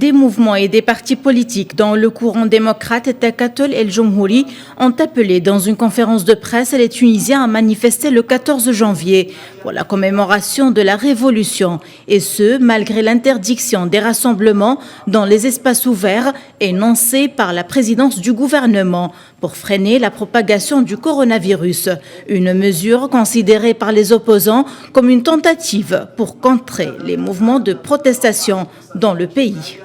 Des mouvements et des partis politiques dans le courant démocrate Takatul El Jomhouri ont appelé dans une conférence de presse les Tunisiens à manifester le 14 janvier pour la commémoration de la Révolution, et ce, malgré l'interdiction des rassemblements dans les espaces ouverts énoncée par la présidence du gouvernement pour freiner la propagation du coronavirus, une mesure considérée par les opposants comme une tentative pour contrer les mouvements de protestation dans le pays.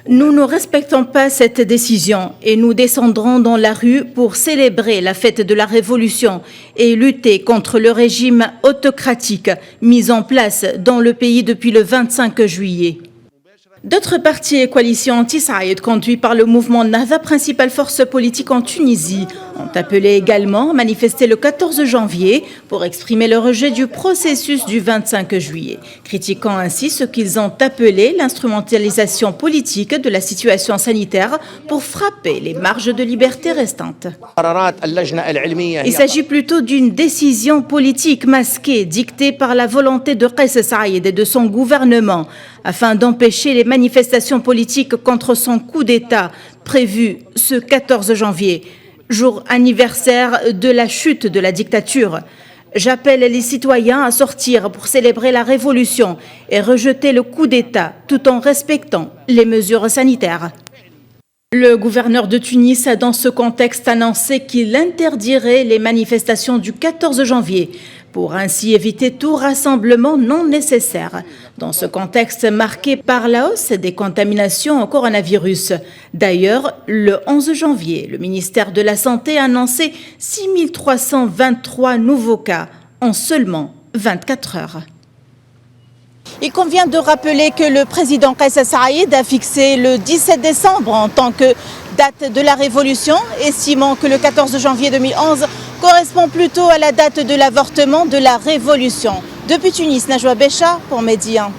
Nous ne respectons pas cette décision et nous descendrons dans la rue pour célébrer la fête de la Révolution et lutter contre le régime autocratique mis en place dans le pays depuis le 25 juillet. D'autres partis et coalitions anti-Saïd conduits par le mouvement Nahda, principale force politique en Tunisie, ont appelé également à manifester le 14 janvier pour exprimer le rejet du processus du 25 juillet, critiquant ainsi ce qu'ils ont appelé l'instrumentalisation politique de la situation sanitaire pour frapper les marges de liberté restantes. Il s'agit plutôt d'une décision politique masquée dictée par la volonté de Kais Saïed et de son gouvernement afin d'empêcher les manifestations politiques contre son coup d'État prévu ce 14 janvier, jour anniversaire de la chute de la dictature. J'appelle les citoyens à sortir pour célébrer la révolution et rejeter le coup d'État tout en respectant les mesures sanitaires. Le gouverneur de Tunis a dans ce contexte annoncé qu'il interdirait les manifestations du 14 janvier pour ainsi éviter tout rassemblement non nécessaire, dans ce contexte marqué par la hausse des contaminations au coronavirus. D'ailleurs, le 11 janvier, le ministère de la Santé a annoncé 6323 nouveaux cas en seulement 24 heures. Il convient de rappeler que le président Kais Saïed a fixé le 17 décembre en tant que date de la révolution, estimant que le 14 janvier 2011 correspond plutôt à la date de l'avortement de la révolution. Depuis Tunis, Najwa Becha pour Média.